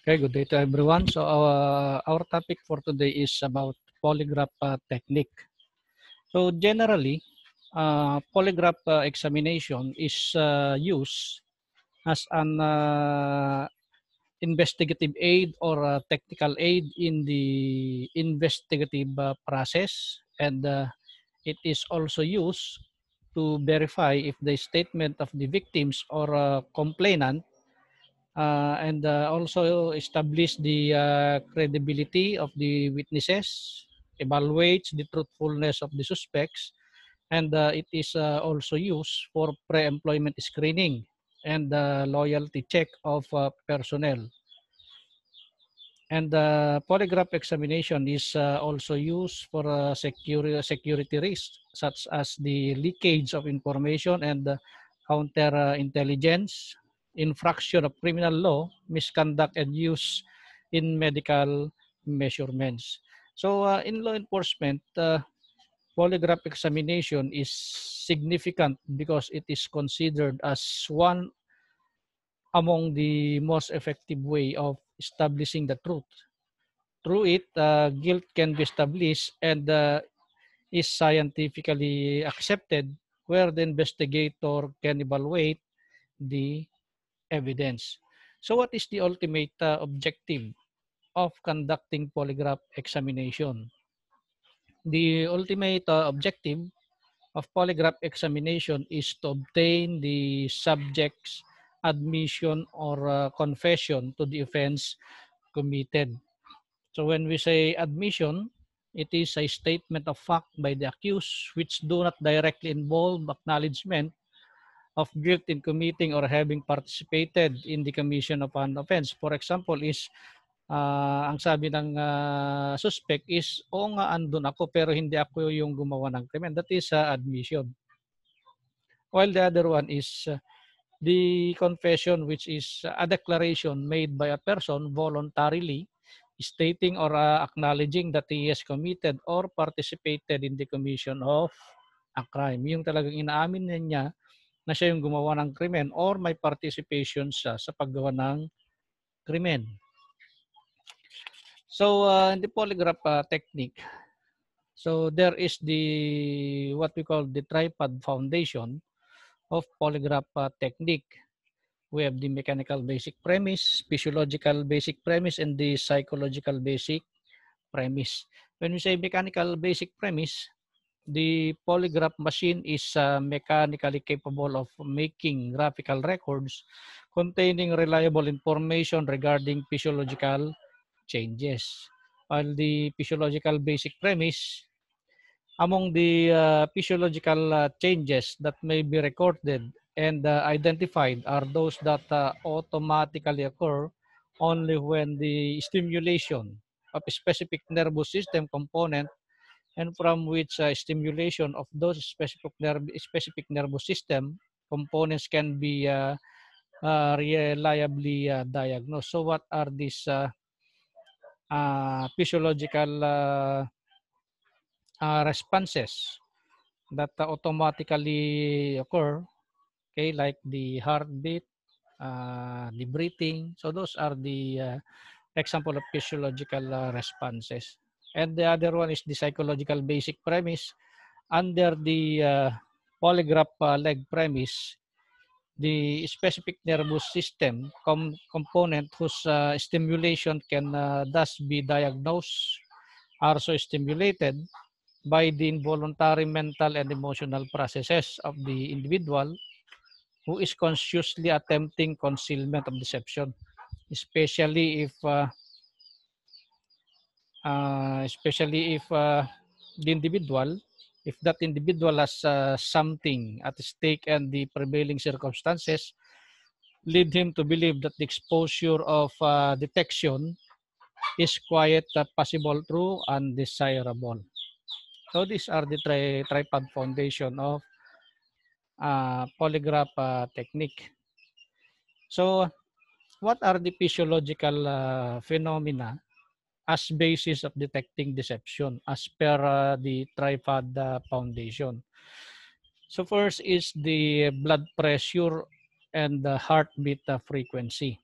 Okay, good day to everyone. So our topic for today is about polygraph technique. So generally, polygraph examination is used as an investigative aid or technical aid in the investigative process, and it is also used to verify if the statement of the victims or complainant and also establish the credibility of the witnesses, evaluates the truthfulness of the suspects, and it is also used for pre-employment screening and loyalty check of personnel. And polygraph examination is also used for security risks such as the leakage of information and counter intelligence, infraction of criminal law, misconduct and use in medical measurements. So in law enforcement, polygraph examination is significant because it is considered as one among the most effective way of establishing the truth. Through it, guilt can be established and is scientifically accepted, where the investigator can evaluate the evidence. So what is the ultimate objective of conducting polygraph examination? The ultimate objective of polygraph examination is to obtain the subject's admission or confession to the offense committed. So when we say admission, it is a statement of fact by the accused which do not directly involve acknowledgement of guilt in committing or having participated in the commission of an offense. For example is, ang sabi ng suspect is, oo nga andun ako pero hindi ako yung gumawa ng krimen. That is admission. While the other one is the confession, which is a declaration made by a person voluntarily stating or acknowledging that he has committed or participated in the commission of a crime. Yung talagang inaamin niya na siya yung gumawa ng krimen or may participation siya sa paggawa ng krimen. So in the polygraph technique, so there is the what we call the tripod foundation of polygraph technique. We have the mechanical basic premise, physiological basic premise, and the psychological basic premise. When we say mechanical basic premise, the polygraph machine is mechanically capable of making graphical records containing reliable information regarding physiological changes. While the physiological basic premise, among the physiological changes that may be recorded and identified are those that automatically occur only when the stimulation of a specific nervous system component and from which stimulation of those specific nervous system components can be reliably diagnosed. So what are these physiological responses that automatically occur, okay, like the heartbeat, the breathing. So those are the example of physiological responses. And the other one is the psychological basic premise. Under the polygraph leg premise, the specific nervous system component whose stimulation can thus be diagnosed are so stimulated by the involuntary mental and emotional processes of the individual who is consciously attempting concealment of deception, especially if the individual, if that individual has something at stake and the prevailing circumstances lead him to believe that the exposure of detection is quite possible, true, and desirable. So these are the tripod foundation of polygraph technique. So what are the physiological phenomena as basis of detecting deception as per the tripod foundation? So first is the blood pressure and the heartbeat frequency.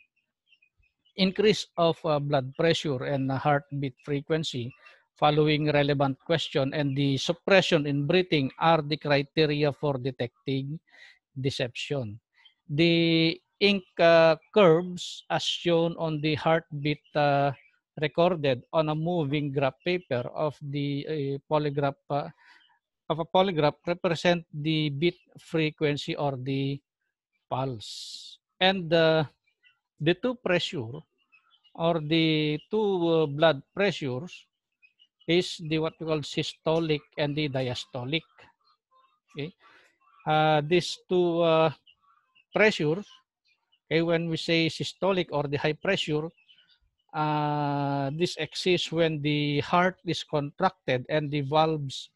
increase of blood pressure and heartbeat frequency following relevant question and the suppression in breathing are the criteria for detecting deception. The ink curves as shown on the heartbeat recorded on a moving graph paper of the polygraph of a polygraph represent the beat frequency or the pulse. And the two pressure or the two blood pressures is the what we call systolic and the diastolic. Okay, these two pressures. Okay, when we say systolic or the high pressure, this exists when the heart is contracted and the valves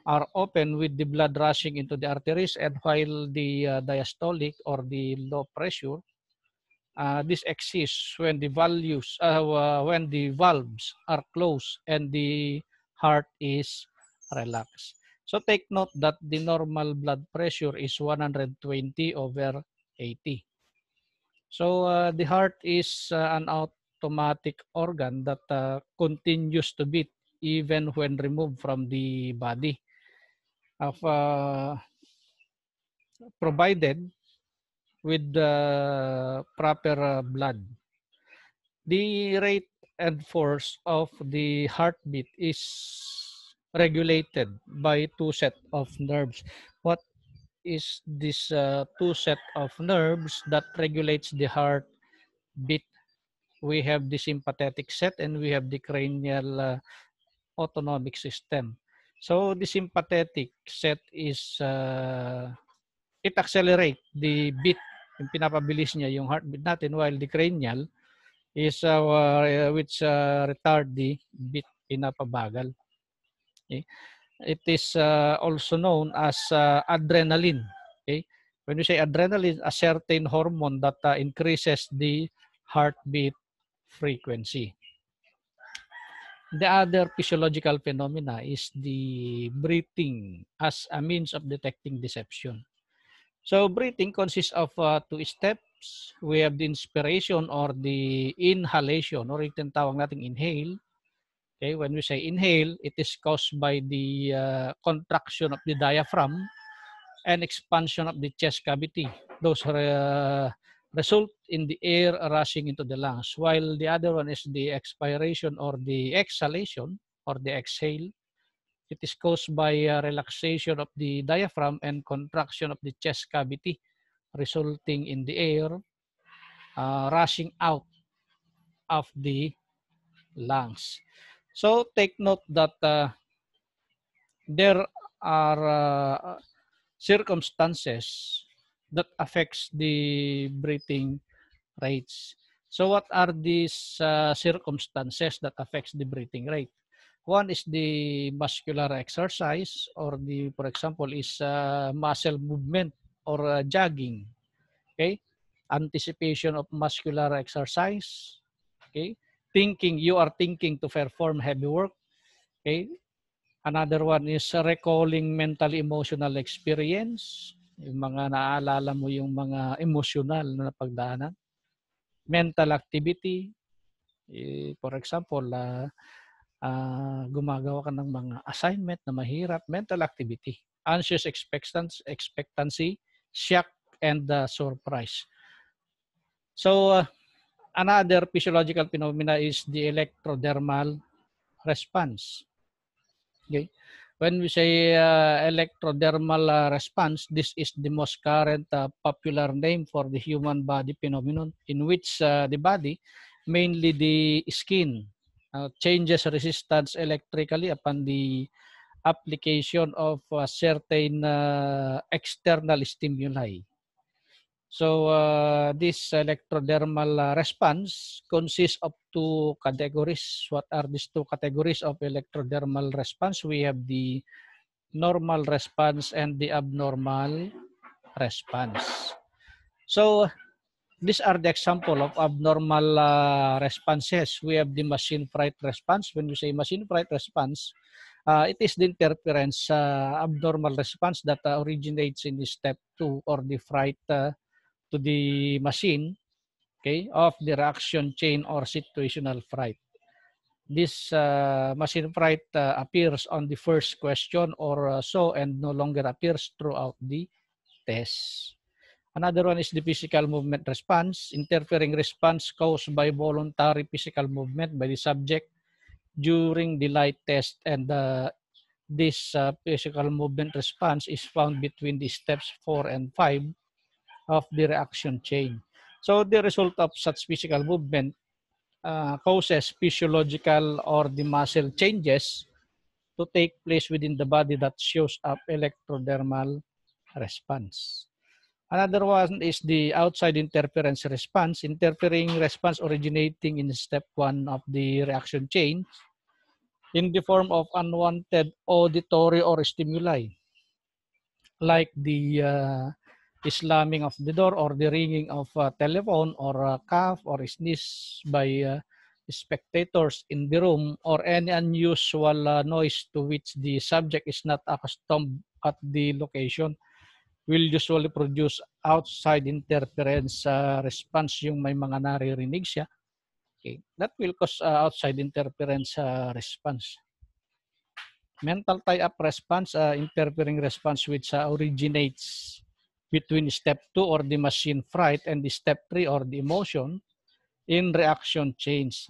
are open with the blood rushing into the arteries, and while the diastolic or the low pressure, this exists when the when the valves are closed and the heart is relaxed. So take note that the normal blood pressure is 120 over 80. So the heart is an automatic organ that continues to beat even when removed from the body, of provided with the proper blood. The rate and force of the heartbeat is regulated by two set of nerves. What is this two set of nerves that regulates the heartbeat? We have the sympathetic set and we have the cranial autonomic system. So the sympathetic set is it accelerate the beat, yung pinapabilis niya yung heartbeat natin, while the cranial is which retard the beat, pinapabagal. Okay? It is also known as adrenaline. Okay? When you say adrenaline, a certain hormone that increases the heartbeat frequency. The other physiological phenomena is the breathing as a means of detecting deception. So breathing consists of two steps. We have the inspiration or the inhalation, or yung tawag nating inhale. Okay, when we say inhale, it is caused by the contraction of the diaphragm and expansion of the chest cavity. Those result in the air rushing into the lungs, while the other one is the expiration or the exhalation or the exhale. It is caused by relaxation of the diaphragm and contraction of the chest cavity, resulting in the air rushing out of the lungs. So take note that there are circumstances that affects the breathing rates. So what are these circumstances that affects the breathing rate? One is the muscular exercise, or the, for example, is muscle movement or jogging. Okay, anticipation of muscular exercise. Okay, you are thinking to perform heavy work. Okay, another one is recalling mental emotional experience. Yung mga naaalala mo yung mga emotional na napagdaanan. Mental activity, for example, gumagawa ka ng mga assignment na mahirap, mental activity. Anxious expectancy, shock, and surprise. So, another physiological phenomena is the electrodermal response. Okay. When we say electrodermal response, this is the most current popular name for the human body phenomenon in which the body, mainly the skin, changes resistance electrically upon the application of certain external stimuli. So this electrodermal response consists of two categories. What are these two categories of electrodermal response? We have the normal response and the abnormal response. So these are the example of abnormal responses. We have the machine fright response. When we say machine fright response, it is the interference abnormal response that originates in the step 2 or the fright to the machine okay, of the reaction chain or situational fright. This machine fright appears on the first question or so and no longer appears throughout the test. Another one is the physical movement response, interfering response caused by voluntary physical movement by the subject during the light test, and this physical movement response is found between the steps 4 and 5 of the reaction chain. So the result of such physical movement causes physiological or the muscle changes to take place within the body that shows up electrodermal response. Another one is the outside interference response, interfering response originating in step 1 of the reaction chain in the form of unwanted auditory or stimuli, like the slamming of the door or the ringing of a telephone or a cough or sneeze by spectators in the room, or any unusual noise to which the subject is not accustomed at the location will usually produce outside interference response. Yung may mga naririnig siya, okay, that will cause outside interference response. Mental tie-up response, interfering response which originates between step 2 or the machine fright and the step 3 or the emotion in reaction chains.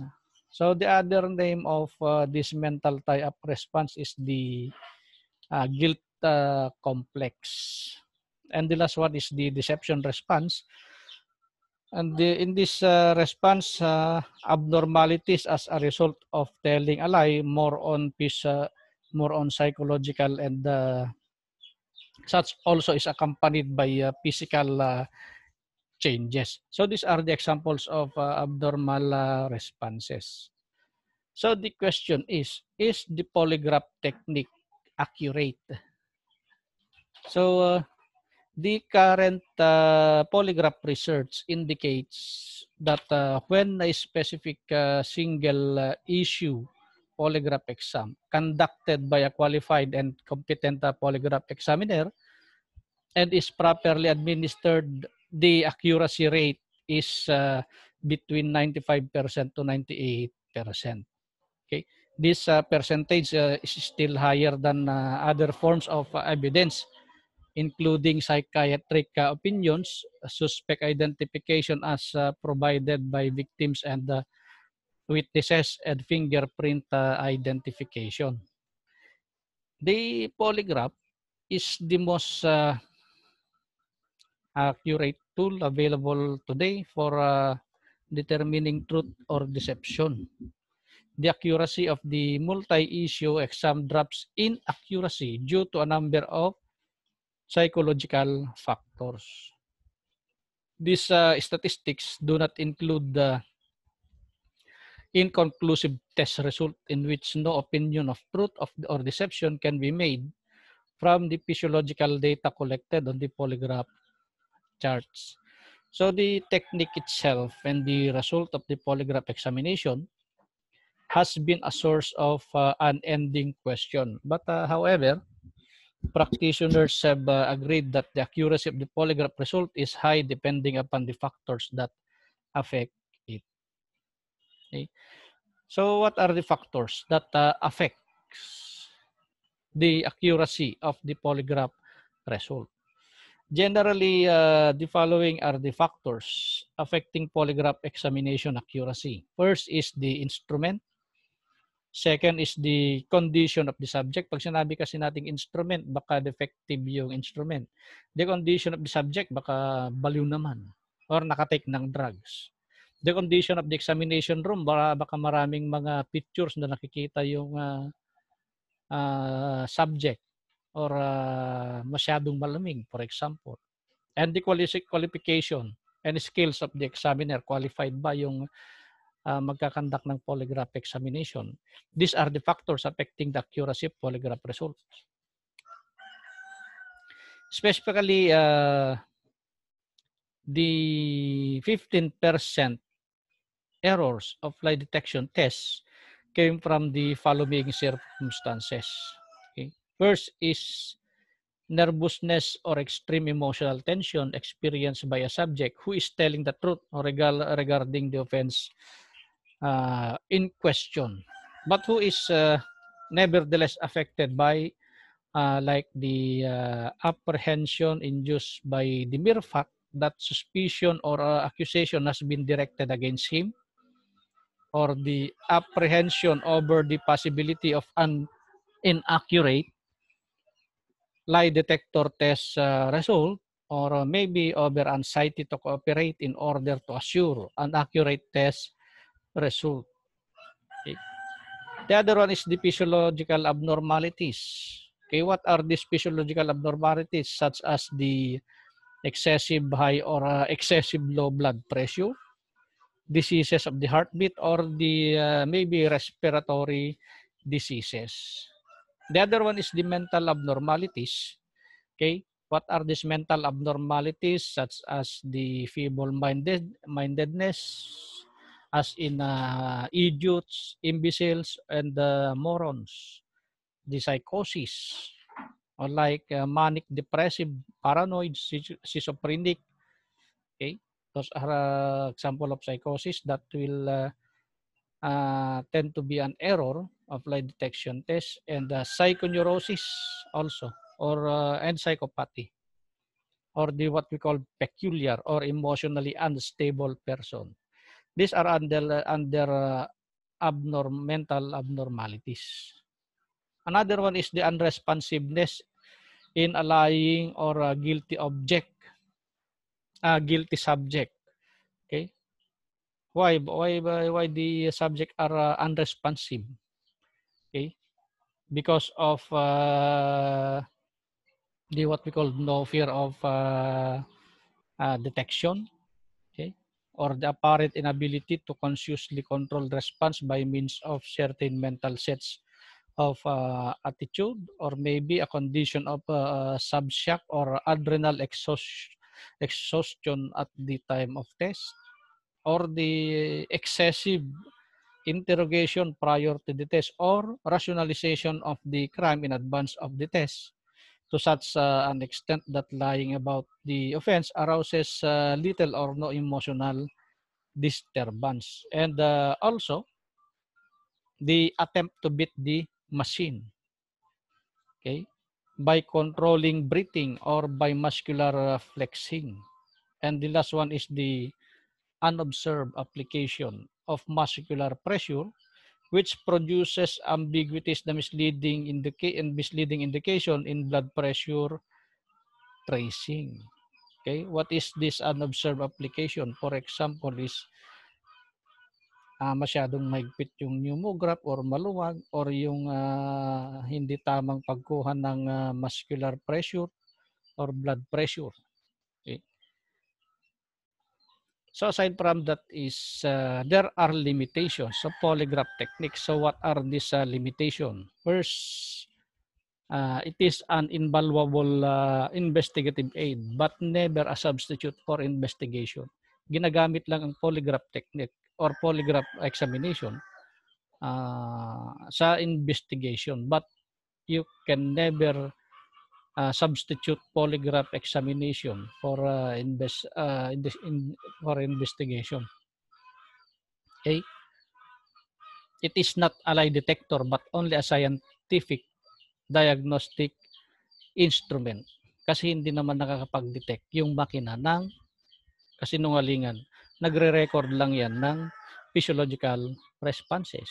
So the other name of this mental tie-up response is the guilt complex. And the last one is the deception response. And in this response, abnormalities as a result of telling a lie, more on psychological, and such also is accompanied by physical changes. So these are the examples of abnormal responses. So the question is the polygraph technique accurate? So the current polygraph research indicates that when a specific single issue polygraph exam conducted by a qualified and competent polygraph examiner and is properly administered, the accuracy rate is between 95% to 98%. Okay, this percentage is still higher than other forms of evidence, including psychiatric opinions, suspect identification as provided by victims and witnesses, and fingerprint identification. The polygraph is the most accurate tool available today for determining truth or deception. The accuracy of the multi-issue exam drops in accuracy due to a number of psychological factors. These statistics do not include the inconclusive test result in which no opinion of truth or deception can be made from the physiological data collected on the polygraph charts. So the technique itself and the result of the polygraph examination has been a source of unending question. But however, practitioners have agreed that the accuracy of the polygraph result is high depending upon the factors that affect it. Okay. So what are the factors that affect the accuracy of the polygraph result? Generally, the following are the factors affecting polygraph examination accuracy. First is the instrument. Second is the condition of the subject. Pag sinabi kasi nating instrument, baka defective yung instrument. The condition of the subject, baka baliw naman or nakatake ng drugs. The condition of the examination room, baka maraming mga pictures na nakikita yung subject or masyadong malamig, for example. And the qualification and skills of the examiner, qualified ba yung magkakandak ng polygraph examination. These are the factors affecting the accuracy of polygraph results. Specifically, the 15% errors of lie detection tests came from the following circumstances. Okay. First is nervousness or extreme emotional tension experienced by a subject who is telling the truth or regarding the offense in question, but who is nevertheless affected by like the apprehension induced by the mere fact that suspicion or accusation has been directed against him, or the apprehension over the possibility of an inaccurate lie detector test result, or maybe over anxiety to cooperate in order to assure an accurate test result. Okay. The other one is the physiological abnormalities. Okay, what are these physiological abnormalities? Such as the excessive high or excessive low blood pressure, diseases of the heartbeat, or the maybe respiratory diseases. The other one is the mental abnormalities. Okay, what are these mental abnormalities? Such as the feeble-mindedness, as in idiots, imbeciles, and morons. The psychosis, or like manic depressive, paranoid, schizophrenic. Okay, those are example of psychosis that will tend to be an error of lie detection test, and psychoneurosis also, or and psychopathy, or the what we call peculiar or emotionally unstable person. These are under mental abnormalities. Another one is the unresponsiveness in a lying or a guilty subject. Okay, why the subject are unresponsive? Okay, because of the what we call no fear of detection. Okay, or the apparent inability to consciously control response by means of certain mental sets of attitude, or maybe a condition of subshock or adrenal exhaustion at the time of test, or the excessive interrogation prior to the test, or rationalization of the crime in advance of the test, to such an extent that lying about the offense arouses little or no emotional disturbance. And also, the attempt to beat the machine, okay, by controlling breathing or by muscular flexing. And the last one is the unobserved application of muscular pressure, which produces ambiguities, the misleading indication in blood pressure tracing. Okay, what is this unobserved application? For example, is masyadong mahigpit yung pneumograph or maluwag, or yung hindi tamang pagkuha ng muscular pressure or blood pressure. Okay. So aside from that is there are limitations of polygraph techniques. So what are these limitations? First, it is an invaluable investigative aid but never a substitute for investigation. Ginagamit lang ang polygraph technique or polygraph examination sa investigation, but you can never substitute polygraph examination for for investigation. Okay, it is not a lie detector but only a scientific diagnostic instrument, kasi hindi naman nakakapag-detect yung makina ng kasinungalingan. Nagre-record lang yan ng physiological responses.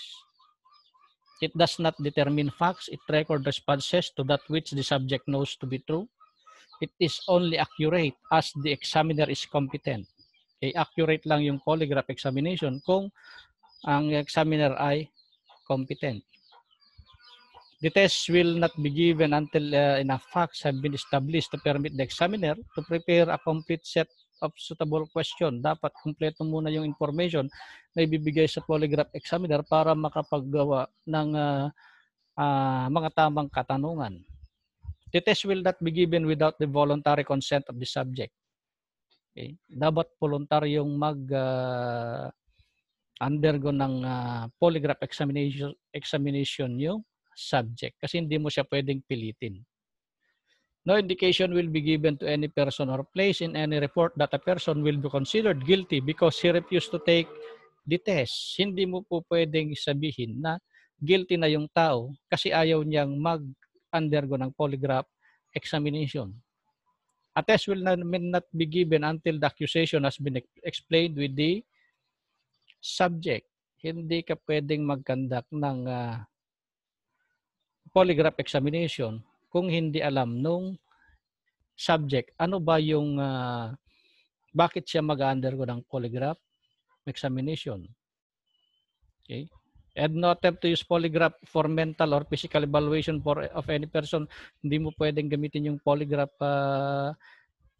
It does not determine facts. It records responses to that which the subject knows to be true. It is only accurate as the examiner is competent. Okay, accurate lang yung polygraph examination kung ang examiner ay competent. The test will not be given until enough facts have been established to permit the examiner to prepare a complete set of suitable question. Dapat kumpleto muna yung information na ibibigay sa polygraph examiner para makapaggawa ng mga tamang katanungan. The test will not be given without the voluntary consent of the subject. Okay? Dapat voluntaryong undergo ng polygraph examination yung subject, kasi hindi mo siya pwedeng pilitin. No indication will be given to any person or place in any report that a person will be considered guilty because he refused to take the test. Hindi mo po pwedeng sabihin na guilty na yung tao kasi ayaw niyang mag-undergo ng polygraph examination. A test may not be given until the accusation has been explained with the subject. Hindi ka pwedeng mag-conduct ng polygraph examination kung hindi alam nung subject ano ba yung bakit siya mag-undergo ng polygraph examination. Okay? And no attempt to use polygraph for mental or physical evaluation of any person. Hindi mo pwedeng gamitin yung polygraph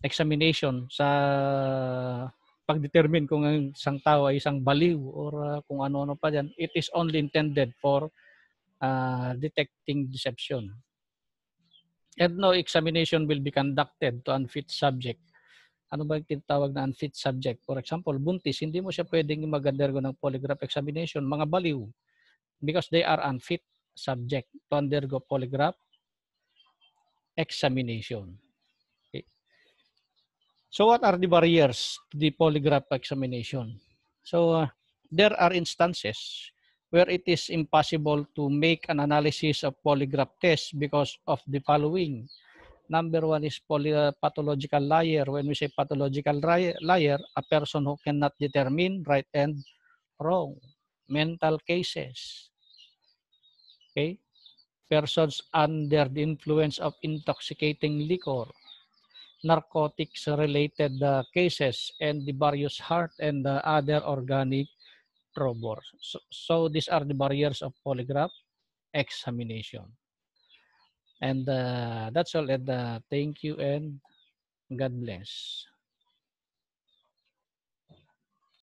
examination sa pag-determine kung ang isang tao ay isang baliw or kung ano-ano pa dyan. It is only intended for detecting deception. And no examination will be conducted to unfit subject. Ano ba yung tinatawag na unfit subject? For example, buntis, hindi mo siya pwedeng mag-undergo ng polygraph examination, mga baliw, because they are unfit subject to undergo polygraph examination. Okay. So what are the barriers to the polygraph examination? So there are instances where it is impossible to make an analysis of polygraph test because of the following. Number one is pathological liar. When we say pathological liar, a person who cannot determine right and wrong. Mental cases. Okay? Persons under the influence of intoxicating liquor. Narcotics-related cases and the various heart and other organic troubles. So these are the barriers of polygraph examination. And that's all. And thank you and God bless.